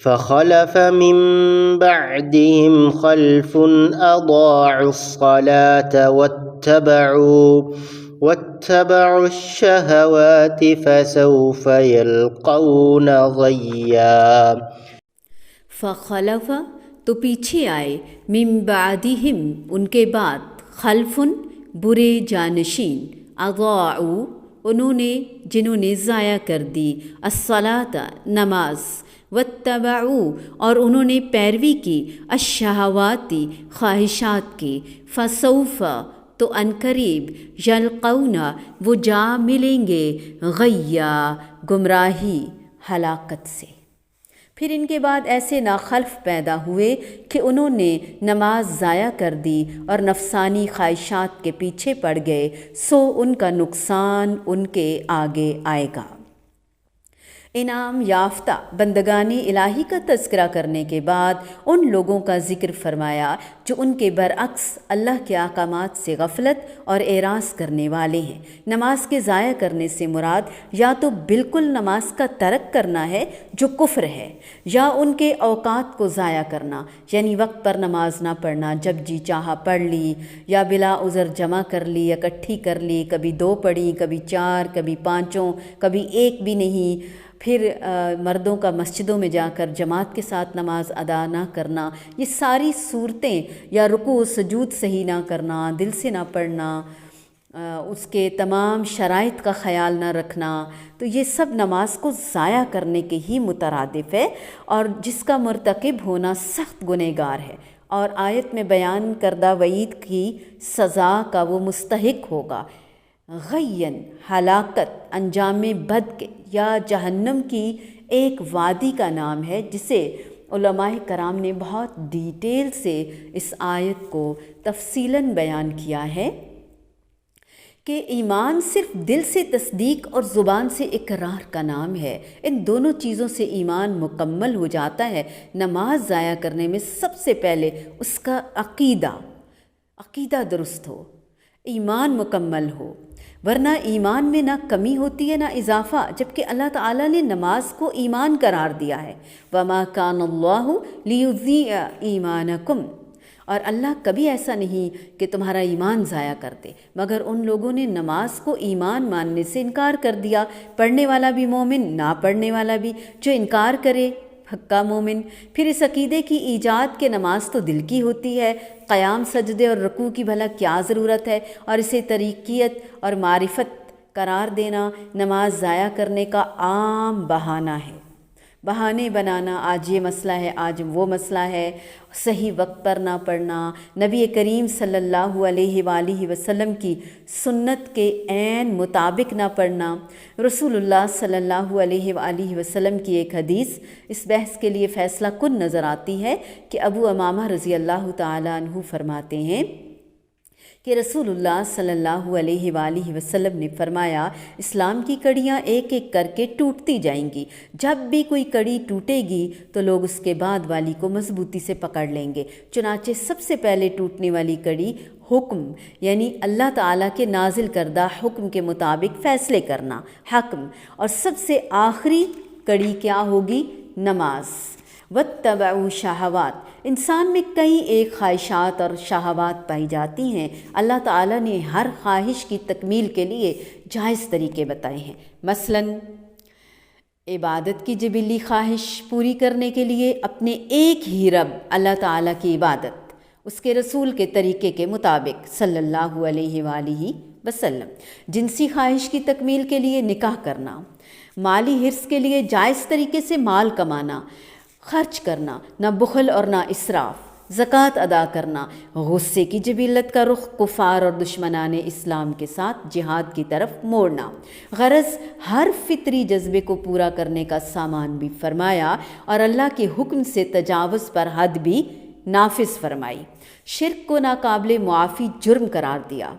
فخلف من بعدهم خلف أضاعوا الصلاة واتبعوا الشهوات فسوف يلقون غيا۔ فخلف تو پیچھے آئے، من بعدہم ان کے بعد، خلفن برے جانشین، اضاعوا جنہوں نے ضائع کر دی، الصلاۃ نماز، واتبعوا اور انہوں نے پیروی کی، الشہوات خواہشات کی، فسوف تو عنقریب، یلقون وہ جا ملیں گے، غیا گمراہی ہلاکت سے۔ پھر ان کے بعد ایسے ناخلف پیدا ہوئے کہ انہوں نے نماز ضائع کر دی اور نفسانی خواہشات کے پیچھے پڑ گئے، سو ان کا نقصان ان کے آگے آئے گا۔ انعام یافتہ بندگان الہی کا تذکرہ کرنے کے بعد ان لوگوں کا ذکر فرمایا جو ان کے برعکس اللہ کے احکامات سے غفلت اور اعراض کرنے والے ہیں۔ نماز کے ضائع کرنے سے مراد یا تو بالکل نماز کا ترک کرنا ہے جو کفر ہے، یا ان کے اوقات کو ضائع کرنا یعنی وقت پر نماز نہ پڑھنا، جب جی چاہا پڑھ لی، یا بلا عذر جمع کر لی، اکٹھی کر لی، کبھی 2 پڑھی، کبھی 4، کبھی 5، کبھی 1 بھی نہیں۔ پھر مردوں کا مسجدوں میں جا کر جماعت کے ساتھ نماز ادا نہ کرنا، یہ ساری صورتیں، یا رکوع و سجود صحیح نہ کرنا، دل سے نہ پڑھنا، اس کے تمام شرائط کا خیال نہ رکھنا، تو یہ سب نماز کو ضائع کرنے کے ہی مترادف ہے، اور جس کا مرتکب ہونا سخت گنہگار ہے، اور آیت میں بیان کردہ وعید کی سزا کا وہ مستحق ہوگا۔ غین ہلاکت، انجام بد کے یا جہنم کی ایک وادی کا نام ہے، جسے علماء کرام نے بہت ڈیٹیل سے اس آیت کو تفصیلاً بیان کیا ہے کہ ایمان صرف دل سے تصدیق اور زبان سے اقرار کا نام ہے۔ ان دونوں چیزوں سے ایمان مکمل ہو جاتا ہے۔ نماز ضائع کرنے میں سب سے پہلے اس کا عقیدہ درست ہو، ایمان مکمل ہو، ورنہ ایمان میں نہ کمی ہوتی ہے نہ اضافہ، جبکہ اللہ تعالیٰ نے نماز کو ایمان قرار دیا ہے۔ وَمَا كَانَ اللَّهُ لِيُضِيعَ إِيمَانَكُمْ، اور اللہ کبھی ایسا نہیں کہ تمہارا ایمان ضائع کر دے، مگر ان لوگوں نے نماز کو ایمان ماننے سے انکار کر دیا، پڑھنے والا بھی مومن، نہ پڑھنے والا بھی، جو انکار کرے پکا مومن۔ پھر اس عقیدے کی ایجاد کہ نماز تو دل کی ہوتی ہے، قیام سجدے اور رکوع کی بھلا کیا ضرورت ہے، اور اسے طریقیت اور معرفت قرار دینا نماز ضائع کرنے کا عام بہانہ ہے۔ بہانے بنانا، آج یہ مسئلہ ہے، آج وہ مسئلہ ہے، صحیح وقت پر نہ پڑھنا، نبی کریم صلی اللہ علیہ وآلہ وسلم کی سنت کے عین مطابق نہ پڑھنا۔ رسول اللہ صلی اللہ علیہ وآلہ وسلم کی ایک حدیث اس بحث کے لیے فیصلہ کن نظر آتی ہے کہ ابو امامہ رضی اللہ تعالیٰ عنہ فرماتے ہیں کہ رسول اللہ صلی اللہ علیہ وآلہ وسلم نے فرمایا، اسلام کی کڑیاں ایک ایک کر کے ٹوٹتی جائیں گی، جب بھی کوئی کڑی ٹوٹے گی تو لوگ اس کے بعد والی کو مضبوطی سے پکڑ لیں گے۔ چنانچہ سب سے پہلے ٹوٹنے والی کڑی حکم، یعنی اللہ تعالیٰ کے نازل کردہ حکم کے مطابق فیصلے کرنا، حکم، اور سب سے آخری کڑی کیا ہوگی؟ نماز۔ واتبعوا شہوات، انسان میں کئی ایک خواہشات اور شہوات پائی جاتی ہیں۔ اللہ تعالیٰ نے ہر خواہش کی تکمیل کے لیے جائز طریقے بتائے ہیں، مثلاً عبادت کی جبلی خواہش پوری کرنے کے لیے اپنے ایک ہی رب اللہ تعالیٰ کی عبادت، اس کے رسول کے طریقے کے مطابق صلی اللہ علیہ وآلہ وسلم۔ جنسی خواہش کی تکمیل کے لیے نکاح کرنا، مالی حرص کے لیے جائز طریقے سے مال کمانا، خرچ کرنا، نہ بخل اور نہ اسراف، زکوٰۃ ادا کرنا، غصے کی جبلت کا رخ کفار اور دشمنان اسلام کے ساتھ جہاد کی طرف موڑنا، غرض ہر فطری جذبے کو پورا کرنے کا سامان بھی فرمایا، اور اللہ کے حکم سے تجاوز پر حد بھی نافذ فرمائی، شرک کو ناقابل معافی جرم قرار دیا،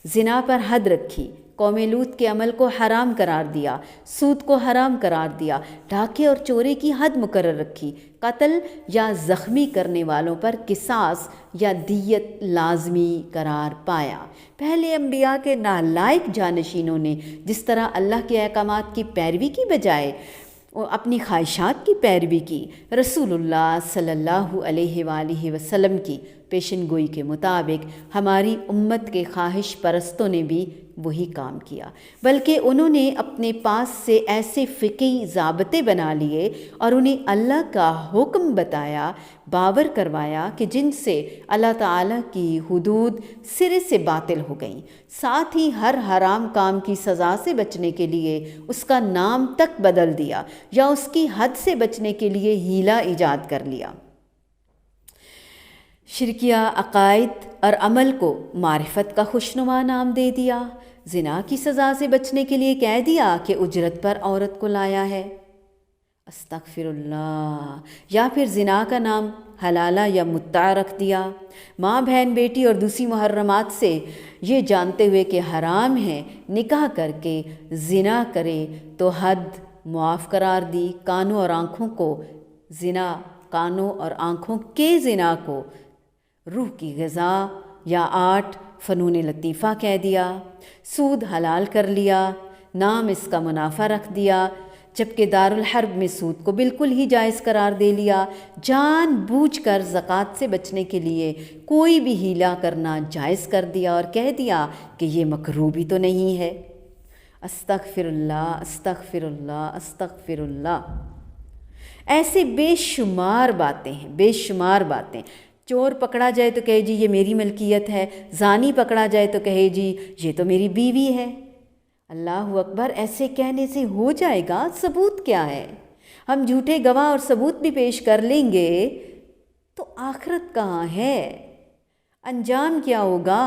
زنا پر حد رکھی، قوم لوط کے عمل کو حرام قرار دیا، سود کو حرام قرار دیا، ڈاکے اور چوری کی حد مقرر رکھی، قتل یا زخمی کرنے والوں پر قصاص یا دیت لازمی قرار پایا۔ پہلے انبیاء کے نالائق جانشینوں نے جس طرح اللہ کے احکامات کی پیروی کی بجائے اپنی خواہشات کی پیروی کی، رسول اللہ صلی اللہ علیہ وآلہ وسلم کی پیشن گوئی کے مطابق ہماری امت کے خواہش پرستوں نے بھی وہی کام کیا، بلکہ انہوں نے اپنے پاس سے ایسے فقہی ضابطے بنا لیے اور انہیں اللہ کا حکم بتایا، باور کروایا کہ جن سے اللہ تعالیٰ کی حدود سرے سے باطل ہو گئیں، ساتھ ہی ہر حرام کام کی سزا سے بچنے کے لیے اس کا نام تک بدل دیا یا اس کی حد سے بچنے کے لیے ہیلہ ایجاد کر لیا۔ شرکیہ عقائد اور عمل کو معرفت کا خوشنما نام دے دیا، زنا کی سزا سے بچنے کے لیے کہہ دیا کہ اجرت پر عورت کو لایا ہے، استغفر اللہ، یا پھر زنا کا نام حلالہ یا متع رکھ دیا۔ ماں، بہن، بیٹی اور دوسری محرمات سے یہ جانتے ہوئے کہ حرام ہے نکاح کر کے زنا کرے تو حد معاف قرار دی۔ کانوں اور آنکھوں کو زنا، کانوں اور آنکھوں کے زنا کو روح کی غذا یا آرٹ، فنون لطیفہ کہہ دیا۔ سود حلال کر لیا، نام اس کا منافع رکھ دیا، جبکہ دارالحرب میں سود کو بالکل ہی جائز قرار دے لیا۔ جان بوجھ کر زکوٰۃ سے بچنے کے لیے کوئی بھی ہیلہ کرنا جائز کر دیا اور کہہ دیا کہ یہ مکروہ بھی تو نہیں ہے۔ استغفر اللہ، استغفر اللہ، استغفر اللہ۔ ایسے بے شمار باتیں ہیں، بے شمار باتیں۔ چور پکڑا جائے تو کہے جی یہ میری ملکیت ہے، زانی پکڑا جائے تو کہے جی یہ تو میری بیوی ہے۔ اللہ اکبر، ایسے کہنے سے ہو جائے گا؟ ثبوت کیا ہے؟ ہم جھوٹے گواہ اور ثبوت بھی پیش کر لیں گے تو آخرت کہاں ہے؟ انجام کیا ہوگا؟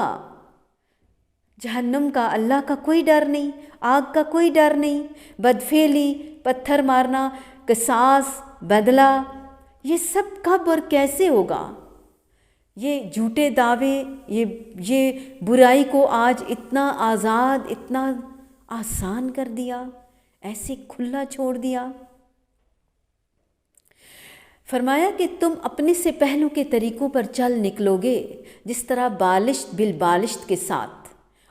جہنم کا اللہ کا کوئی ڈر نہیں، آگ کا کوئی ڈر نہیں، بدفعلی، پتھر مارنا، قصاص، بدلہ، یہ سب کب اور کیسے ہوگا؟ یہ جھوٹے دعوے، یہ برائی کو آج اتنا آزاد، اتنا آسان کر دیا، ایسے کھلا چھوڑ دیا۔ فرمایا کہ تم اپنے سے پہلوں کے طریقوں پر چل نکلو گے، جس طرح بالشت بالبالشت کے ساتھ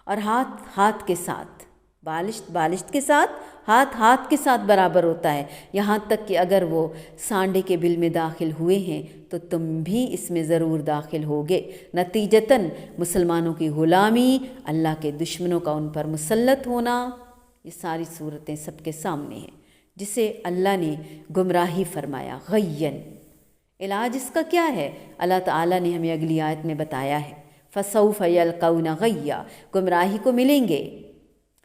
اور ہاتھ ہاتھ کے ساتھ، بالشت بالشت کے ساتھ، ہاتھ ہاتھ کے ساتھ برابر ہوتا ہے، یہاں تک کہ اگر وہ سانڈے کے بل میں داخل ہوئے ہیں تو تم بھی اس میں ضرور داخل ہوگے۔ نتیجتاً مسلمانوں کی غلامی، اللہ کے دشمنوں کا ان پر مسلط ہونا، یہ ساری صورتیں سب کے سامنے ہیں، جسے اللہ نے گمراہی فرمایا، غین۔ علاج اس کا کیا ہے؟ اللہ تعالیٰ نے ہمیں اگلی آیت میں بتایا ہے، فَسَوْفَ يَلْقَوْنَ غَيًّا، گمراہی کو ملیں گے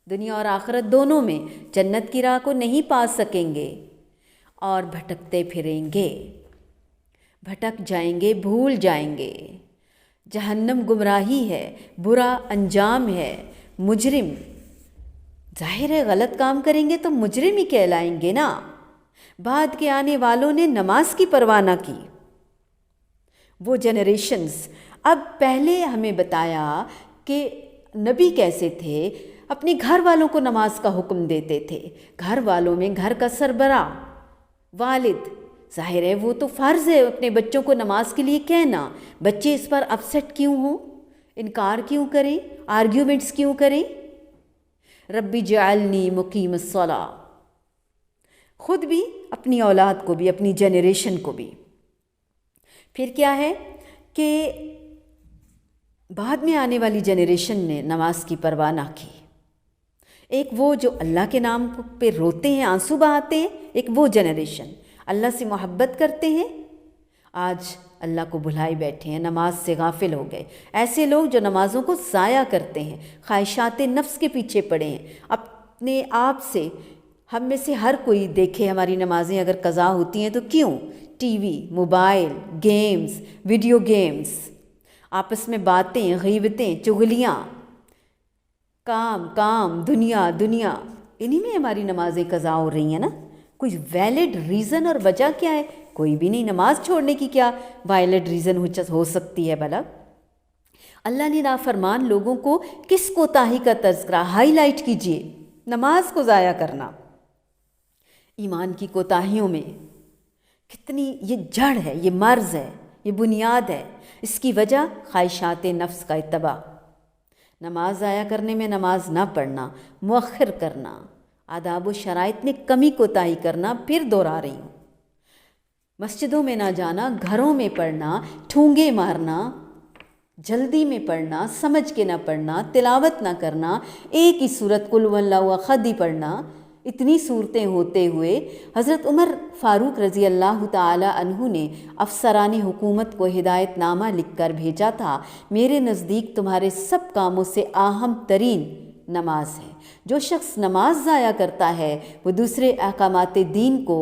دنیا اور آخرت دونوں میں، جنت کی راہ کو نہیں پا سکیں گے اور بھٹکتے پھریں گے، بھٹک جائیں گے، بھول جائیں گے۔ جہنم گمراہی ہے، برا انجام ہے، مجرم، ظاہر ہے غلط کام کریں گے تو مجرم ہی کہلائیں گے نا۔ بعد کے آنے والوں نے نماز کی پرواہ نہ کی، وہ جنریشنز۔ اب پہلے ہمیں بتایا کہ نبی کیسے تھے، اپنے گھر والوں کو نماز کا حکم دیتے تھے، گھر والوں میں گھر کا سربراہ والد، ظاہر ہے وہ تو فرض ہے اپنے بچوں کو نماز کے لیے کہنا۔ بچے اس پر اپسیٹ کیوں ہوں، انکار کیوں کریں، آرگیومنٹس کیوں کریں؟ ربی جعلنی مقیم الصلاۃ، خود بھی، اپنی اولاد کو بھی، اپنی جنریشن کو بھی۔ پھر کیا ہے کہ بعد میں آنے والی جنریشن نے نماز کی پرواہ نہ کی۔ ایک وہ جو اللہ کے نام پہ روتے ہیں، آنسو بہاتے ہیں، ایک وہ جنریشن اللہ سے محبت کرتے ہیں، آج اللہ کو بھلائے بیٹھے ہیں، نماز سے غافل ہو گئے۔ ایسے لوگ جو نمازوں کو ضائع کرتے ہیں، خواہشات نفس کے پیچھے پڑے ہیں، اپنے آپ سے، ہم میں سے ہر کوئی دیکھے ہماری نمازیں اگر قضا ہوتی ہیں تو کیوں؟ T V, mobile, games, video games, آپس میں باتیں، غیبتیں، چغلیاں، کام، دنیا، انہی میں ہماری نمازیں قضا ہو رہی ہیں نا۔ کوئی ویلڈ ریزن اور وجہ کیا ہے؟ کوئی بھی نہیں۔ نماز چھوڑنے کی کیا ویلڈ ریزن ہو سکتی ہے بھلا؟ اللہ نے نافرمان لوگوں کو کس کوتاہی کا تذکرہ ہائی لائٹ کیجئے؟ نماز کو ضائع کرنا، ایمان کی کوتاہیوں میں کتنی یہ جڑ ہے، یہ مرض ہے، یہ بنیاد ہے۔ اس کی وجہ خواہشات نفس کا اتباع، نماز ضائع کرنے میں نماز نہ پڑھنا، مؤخر کرنا، آداب و شرائط میں کمی کوتاہی کرنا، پھر دہرا رہی ہوں، مسجدوں میں نہ جانا، گھروں میں پڑھنا، ٹھونگے مارنا، جلدی میں پڑھنا، سمجھ کے نہ پڑھنا، تلاوت نہ کرنا، ایک ہی سورت قل هو اللہ احد ہی پڑھنا، اتنی صورتیں ہوتے ہوئے حضرت عمر فاروق رضی اللہ تعالی عنہ نے افسران حکومت کو ہدایت نامہ لکھ کر بھیجا تھا، میرے نزدیک تمہارے سب کاموں سے اہم ترین نماز ہے، جو شخص نماز ضائع کرتا ہے وہ دوسرے احکامات دین کو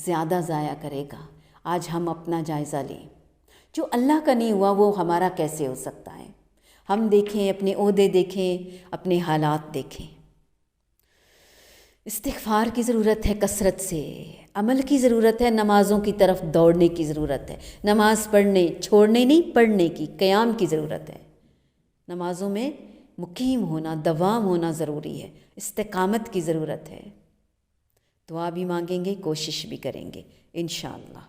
زیادہ ضائع کرے گا۔ آج ہم اپنا جائزہ لیں، جو اللہ کا نہیں ہوا وہ ہمارا کیسے ہو سکتا ہے؟ ہم دیکھیں، اپنے عہدے دیکھیں، اپنے حالات دیکھیں۔ استغفار کی ضرورت ہے کثرت سے، عمل کی ضرورت ہے، نمازوں کی طرف دوڑنے کی ضرورت ہے، نماز پڑھنے چھوڑنے نہیں، پڑھنے کی، قیام کی ضرورت ہے، نمازوں میں مقیم ہونا، دوام ہونا ضروری ہے، استقامت کی ضرورت ہے۔ دعا بھی مانگیں گے، کوشش بھی کریں گے انشاءاللہ۔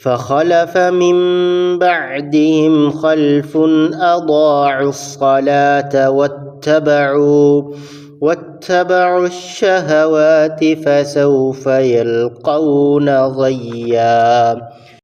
فخلف من بعدهم خلف أضاعوا الصلاة واتبعوا الشهوات فسوف يلقون غيا